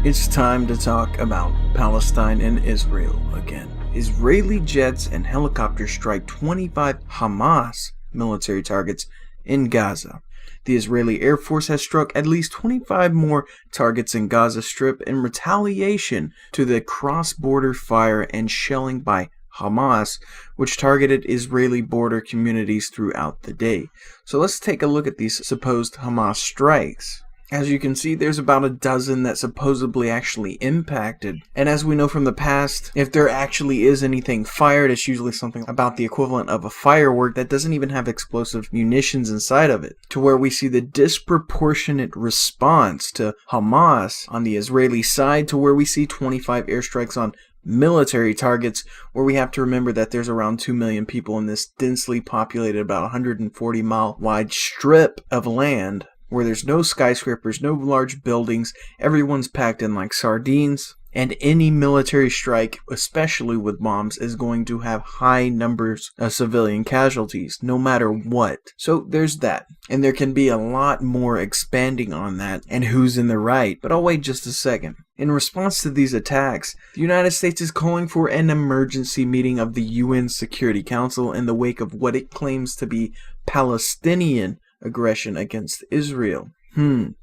It's time to talk about Palestine and Israel again. Israeli jets and helicopters strike 25 Hamas military targets in Gaza. The Israeli Air Force has struck at least 25 more targets in Gaza Strip in retaliation to the cross-border fire and shelling by Hamas, which targeted Israeli border communities throughout the day. So let's take a look at these supposed Hamas strikes. As you can see, there's about a dozen that supposedly actually impacted. And as we know from the past, if there actually is anything fired, it's usually something about the equivalent of a firework that doesn't even have explosive munitions inside of it. To where we see the disproportionate response to Hamas on the Israeli side, to where we see 25 airstrikes on military targets, where we have to remember that there's around 2 million people in this densely populated, about 140-mile wide strip of land, where there's no skyscrapers, no large buildings, everyone's packed in like sardines, and any military strike, especially with bombs, is going to have high numbers of civilian casualties, no matter what. So there's that. And there can be a lot more expanding on that and who's in the right, but I'll wait just a second. In response to these attacks, the United States is calling for an emergency meeting of the UN Security Council in the wake of what it claims to be Palestinian aggression against Israel.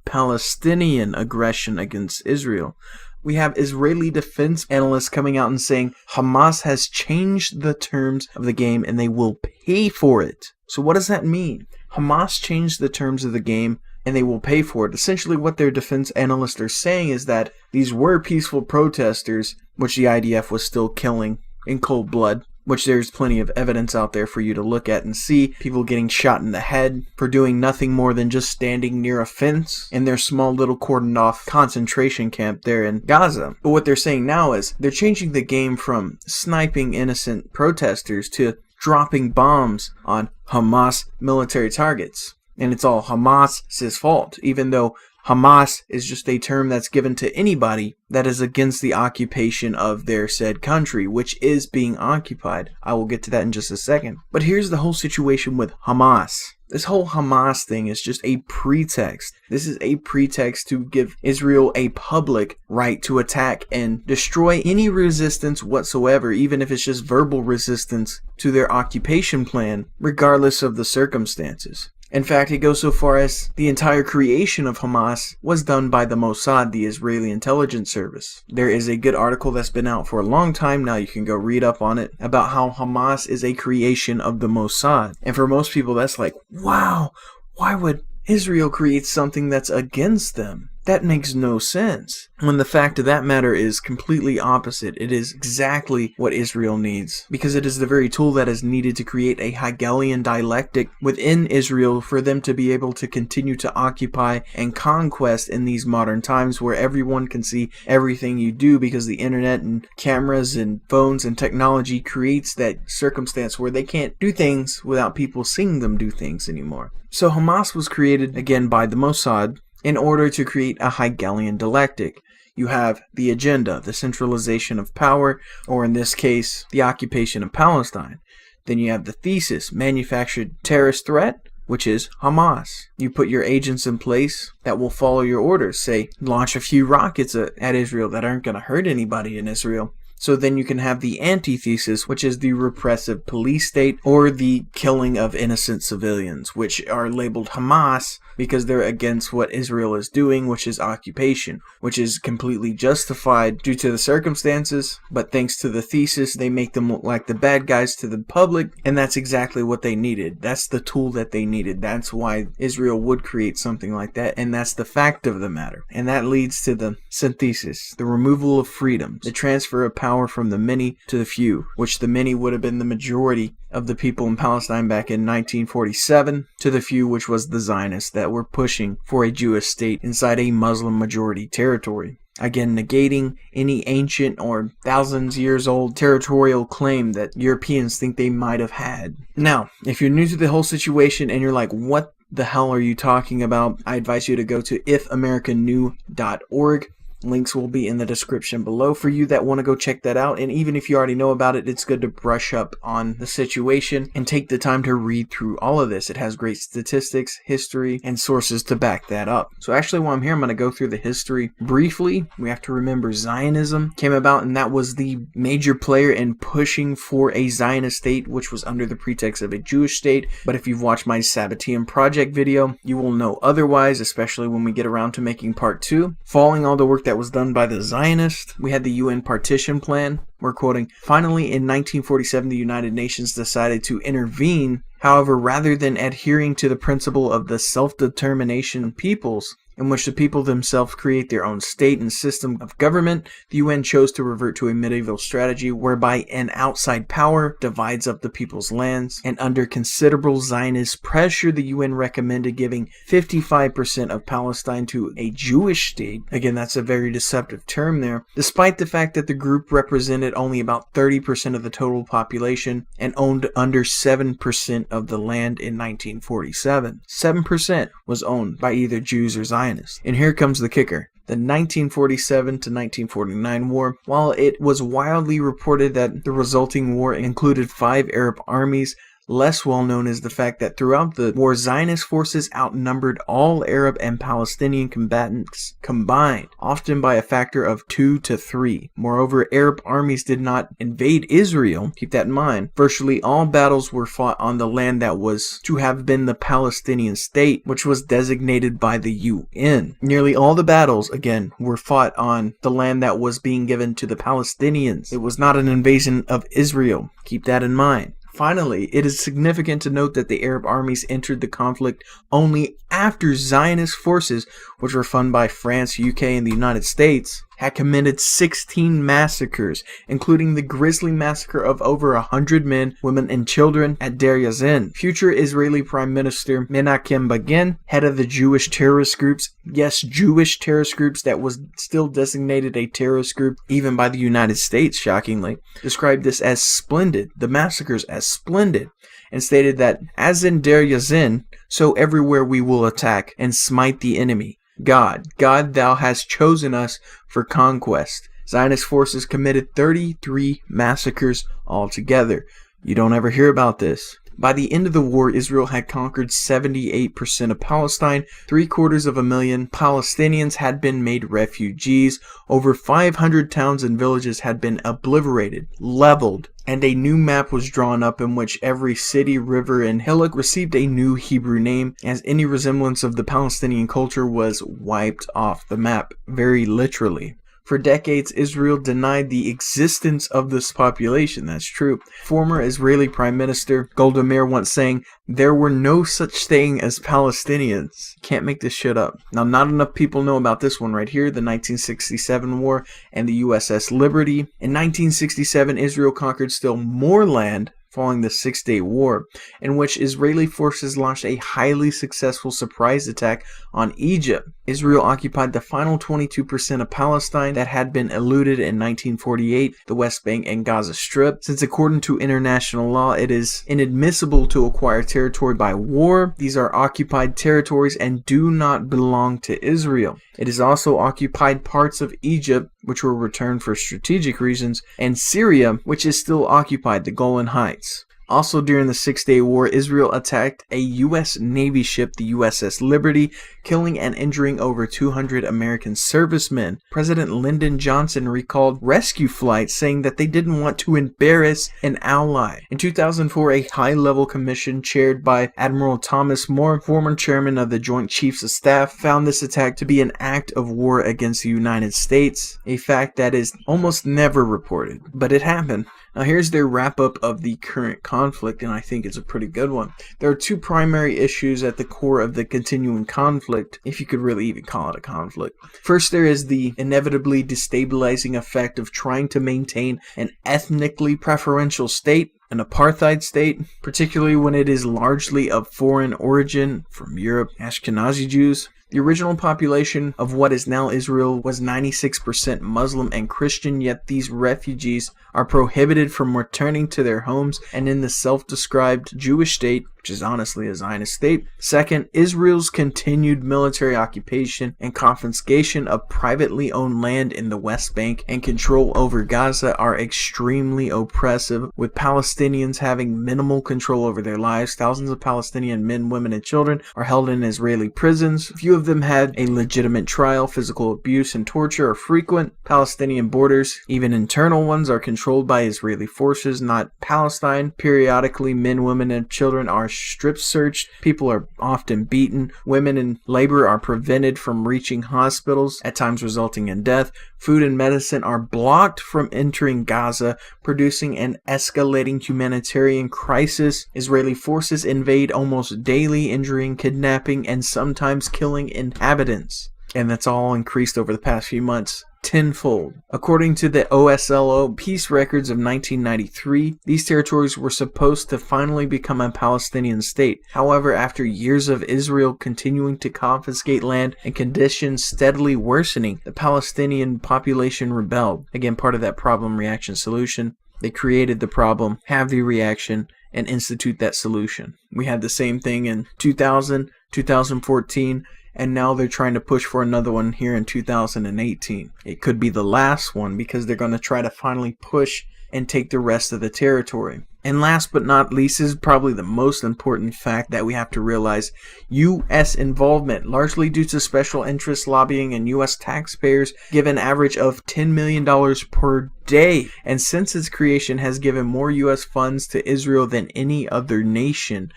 Palestinian aggression against Israel. We have Israeli defense analysts coming out and saying Hamas has changed the terms of the game and they will pay for it. So what does that mean? Hamas changed the terms of the game and they will pay for it. Essentially what their defense analysts are saying is that these were peaceful protesters, which the IDF was still killing in cold blood, which there's plenty of evidence out there for you to look at and see. People getting shot in the head for doing nothing more than just standing near a fence in their small little cordoned off concentration camp there in Gaza. But what they're saying now is they're changing the game from sniping innocent protesters to dropping bombs on Hamas military targets. And it's all Hamas's fault, even though Hamas is just a term that's given to anybody that is against the occupation of their said country, which is being occupied. I will get to that in just a second. But here's the whole situation with Hamas. This whole Hamas thing is just a pretext. This is a pretext to give Israel a public right to attack and destroy any resistance whatsoever, even if it's just verbal resistance to their occupation plan, regardless of the circumstances. In fact, it goes so far as the entire creation of Hamas was done by the Mossad, the Israeli intelligence service. There is a good article that's been out for a long time now, you can go read up on it, about how Hamas is a creation of the Mossad. And for most people, that's like, wow, why would Israel create something that's against them? That makes no sense. When the fact of that matter is completely opposite. It is exactly what Israel needs, because it is the very tool that is needed to create a Hegelian dialectic within Israel for them to be able to continue to occupy and conquest in these modern times, where everyone can see everything you do, because the internet and cameras and phones and technology creates that circumstance where they can't do things without people seeing them do things anymore. So Hamas was created again by the Mossad in order to create a Hegelian dialectic. You have the agenda, the centralization of power, or in this case, the occupation of Palestine. Then you have the thesis, manufactured terrorist threat, which is Hamas. You put your agents in place that will follow your orders. Say, launch a few rockets at Israel that aren't going to hurt anybody in Israel. So then you can have the antithesis, which is the repressive police state, or the killing of innocent civilians, which are labeled Hamas because they're against what Israel is doing, which is occupation, which is completely justified due to the circumstances, but thanks to the thesis, they make them look like the bad guys to the public, and that's exactly what they needed. That's the tool that they needed. That's why Israel would create something like that, and that's the fact of the matter. And that leads to the synthesis, the removal of freedoms, the transfer of power from the many to the few, which the many would have been the majority of the people in Palestine back in 1947, to the few, which was the Zionists that were pushing for a Jewish state inside a Muslim majority territory. Again, negating any ancient or thousands years old territorial claim that Europeans think they might have had. Now, if you're new to the whole situation and you're like, what the hell are you talking about? I advise you to go to ifamericanew.org. Links will be in the description below for you that want to go check that out. And even if you already know about it, it's good to brush up on the situation and take the time to read through all of this. It has great statistics, history, and sources to back that up. So actually, while I'm here, I'm going to go through the history briefly. We have to remember Zionism came about, and that was the major player in pushing for a Zionist state, which was under the pretext of a Jewish state. But if you've watched my Sabbatean Project video, you will know otherwise, especially when we get around to making part 2. Following all the work that was done by the Zionists, we had the UN partition plan. We're quoting, finally in 1947 the United Nations decided to intervene. However, rather than adhering to the principle of the self-determination peoples, in which the people themselves create their own state and system of government, the UN chose to revert to a medieval strategy whereby an outside power divides up the people's lands, and under considerable Zionist pressure, the UN recommended giving 55% of Palestine to a Jewish state. Again, that's a very deceptive term there, despite the fact that the group represented only about 30% of the total population and owned under 7% of the land in 1947. 7% was owned by either Jews or Zionists. And here comes the kicker. The 1947 to 1949 war, while it was widely reported that the resulting war included 5 Arab armies, less well known is the fact that throughout the war, Zionist forces outnumbered all Arab and Palestinian combatants combined, often by a factor of 2 to 3. Moreover, Arab armies did not invade Israel. Keep that in mind. Virtually all battles were fought on the land that was to have been the Palestinian state, which was designated by the UN. Nearly all the battles, again, were fought on the land that was being given to the Palestinians. It was not an invasion of Israel. Keep that in mind. Finally, it is significant to note that the Arab armies entered the conflict only after Zionist forces, which were funded by France, UK, and the United States, had committed 16 massacres, including the grisly massacre of over 100 men, women, and children at Deir Yazin. Future Israeli Prime Minister Menachem Begin, head of the Jewish terrorist groups, yes, Jewish terrorist groups that was still designated a terrorist group even by the United States, shockingly, described this as splendid, the massacres as splendid, and stated that, as in Deir Yazin, so everywhere we will attack and smite the enemy. God, thou hast chosen us for conquest. Zionist forces committed 33 massacres altogether. You don't ever hear about this. By the end of the war, Israel had conquered 78% of Palestine. 750,000 Palestinians had been made refugees. Over 500 towns and villages had been obliterated, leveled, and a new map was drawn up in which every city, river, and hillock received a new Hebrew name, as any resemblance of the Palestinian culture was wiped off the map, very literally. For decades, Israel denied the existence of this population. That's true. Former Israeli Prime Minister Golda Meir once saying, "There were no such thing as Palestinians." Can't make this shit up. Now, not enough people know about this one right here, the 1967 war and the USS Liberty. In 1967, Israel conquered still more land following the Six-Day War, in which Israeli forces launched a highly successful surprise attack on Egypt. Israel occupied the final 22% of Palestine that had been eluded in 1948, the West Bank and Gaza Strip. Since according to international law, it is inadmissible to acquire territory by war, these are occupied territories and do not belong to Israel. It has also occupied parts of Egypt, which were returned for strategic reasons, and Syria, which is still occupied, the Golan Heights. Also during the Six-Day War, Israel attacked a U.S. Navy ship, the USS Liberty, killing and injuring over 200 American servicemen. President Lyndon Johnson recalled rescue flights, saying that they didn't want to embarrass an ally. In 2004, a high-level commission chaired by Admiral Thomas Moore, former chairman of the Joint Chiefs of Staff, found this attack to be an act of war against the United States, a fact that is almost never reported, but it happened. Now here's their wrap-up of the current conflict, and I think it's a pretty good one. There are two primary issues at the core of the continuing conflict, if you could really even call it a conflict. First, there is the inevitably destabilizing effect of trying to maintain an ethnically preferential state, an apartheid state, particularly when it is largely of foreign origin, from Europe, Ashkenazi Jews. The original population of what is now Israel was 96% Muslim and Christian, yet these refugees are prohibited from returning to their homes, and in the self-described Jewish state, which is honestly a Zionist state. Second, Israel's continued military occupation and confiscation of privately owned land in the West Bank and control over Gaza are extremely oppressive, with Palestinians having minimal control over their lives. Thousands of Palestinian men, women, and children are held in Israeli prisons. Few of them had a legitimate trial. Physical abuse and torture are frequent. Palestinian borders, even internal ones, are controlled by Israeli forces, not Palestine. Periodically, men, women, and children are strip searched. People are often beaten. Women in labor are prevented from reaching hospitals, at times resulting in death. Food and medicine are blocked from entering Gaza, producing an escalating humanitarian crisis. Israeli forces invade almost daily, injuring, kidnapping, and sometimes killing inhabitants. And that's all increased over the past few months tenfold. According to the OSLO peace records of 1993, these territories were supposed to finally become a Palestinian state. However, after years of Israel continuing to confiscate land and conditions steadily worsening, the Palestinian population rebelled. Again, part of that problem, reaction, solution. They created the problem, have the reaction, and institute that solution. We had the same thing in 2000, 2014, and now they're trying to push for another one here in 2018. It could be the last one because they're going to try to finally push and take the rest of the territory. And last but not least is probably the most important fact that we have to realize: U.S. involvement, largely due to special interest lobbying, and U.S. taxpayers give an average of $10 million per day, and since its creation has given more U.S. funds to Israel than any other nation.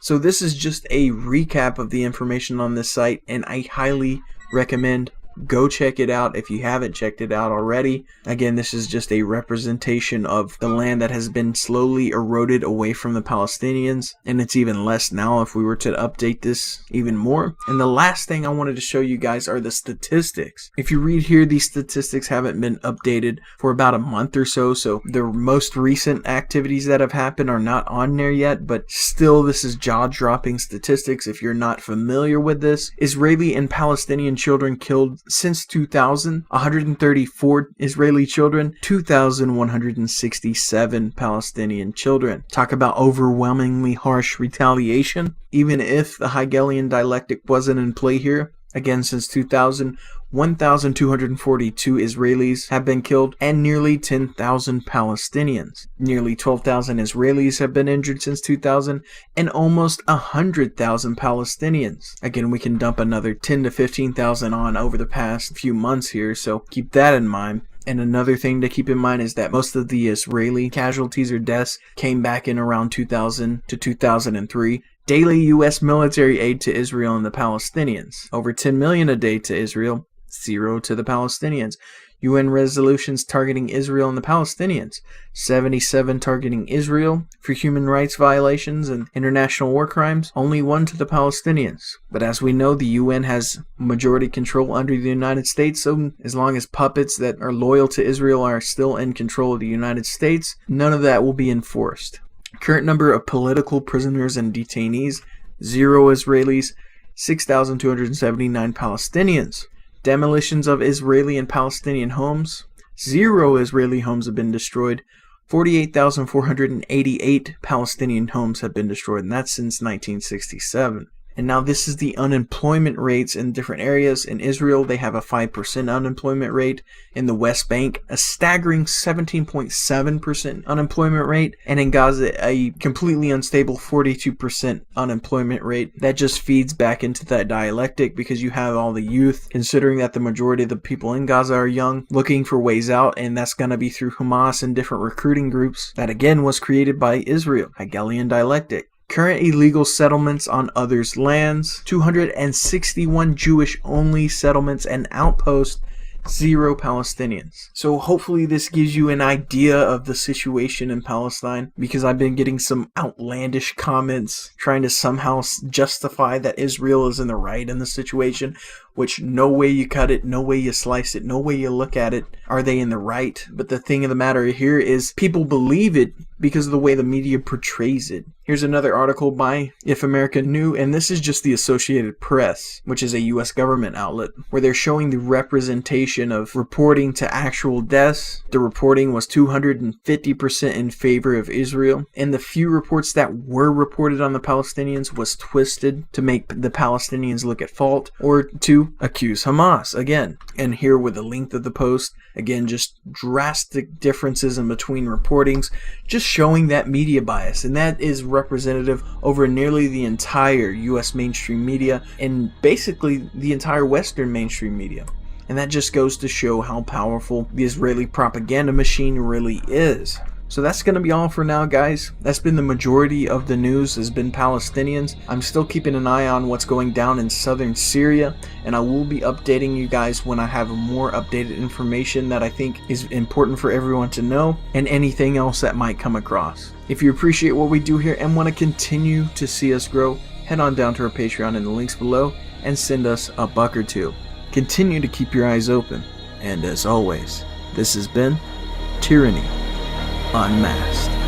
So this is just a recap of the information on this site, and I highly recommend go check it out if you haven't checked it out already. Again, this is just a representation of the land that has been slowly eroded away from the Palestinians, and it's even less now if we were to update this even more. And the last thing I wanted to show you guys are the statistics. If you read here, these statistics haven't been updated for about a month or so, so the most recent activities that have happened are not on there yet, but still, this is jaw-dropping statistics if you're not familiar with this. Israeli and Palestinian children killed since 2000, 134 Israeli children, 2,167 Palestinian children. Talk about overwhelmingly harsh retaliation. Even if the Hegelian dialectic wasn't in play here, again, since 2000, 1,242 Israelis have been killed and nearly 10,000 Palestinians. Nearly 12,000 Israelis have been injured since 2000 and almost 100,000 Palestinians. Again, we can dump another 10 to 15,000 on over the past few months here, so keep that in mind. And another thing to keep in mind is that most of the Israeli casualties or deaths came back in around 2000 to 2003. Daily U.S. military aid to Israel and the Palestinians. Over $10 million a day to Israel, 0 to the Palestinians. UN resolutions targeting Israel and the Palestinians. 77 targeting Israel for human rights violations and international war crimes. Only 1 to the Palestinians. But as we know, the UN has majority control under the United States, so as long as puppets that are loyal to Israel are still in control of the United States, none of that will be enforced. Current number of political prisoners and detainees, 0 Israelis, 6,279 Palestinians. Demolitions of Israeli and Palestinian homes, 0 Israeli homes have been destroyed. 48,488 Palestinian homes have been destroyed, and that's since 1967. And now this is the unemployment rates in different areas. In Israel, they have a 5% unemployment rate. In the West Bank, a staggering 17.7% unemployment rate. And in Gaza, a completely unstable 42% unemployment rate. That just feeds back into that dialectic because you have all the youth, considering that the majority of the people in Gaza are young, looking for ways out. And that's going to be through Hamas and different recruiting groups. That again was created by Israel. Hegelian dialectic. Current illegal settlements on others' lands, 261 Jewish-only settlements and outposts, 0 Palestinians. So hopefully this gives you an idea of the situation in Palestine, because I've been getting some outlandish comments trying to somehow justify that Israel is in the right in the situation, which no way you cut it, no way you slice it, no way you look at it are they in the right. But the thing of the matter here is people believe it because of the way the media portrays it. Here's another article by If America Knew, and this is just the Associated Press, which is a U.S. government outlet, where they're showing the representation of reporting to actual deaths. The reporting was 250% in favor of Israel, and the few reports that were reported on the Palestinians was twisted to make the Palestinians look at fault or to accuse Hamas again. And here with the length of the post, again, just drastic differences in between reportings, just showing that media bias, and that is representative over nearly the entire U.S. mainstream media and basically the entire Western mainstream media. And that just goes to show how powerful the Israeli propaganda machine really is. So that's going to be all for now, guys. That's been the majority of the news, has been Palestinians. I'm still keeping an eye on what's going down in southern Syria, and I will be updating you guys when I have more updated information that I think is important for everyone to know, and anything else that might come across. If you appreciate what we do here and want to continue to see us grow, head on down to our Patreon in the links below and send us a buck or two. Continue to keep your eyes open, and as always, this has been Tyranny Unmasked.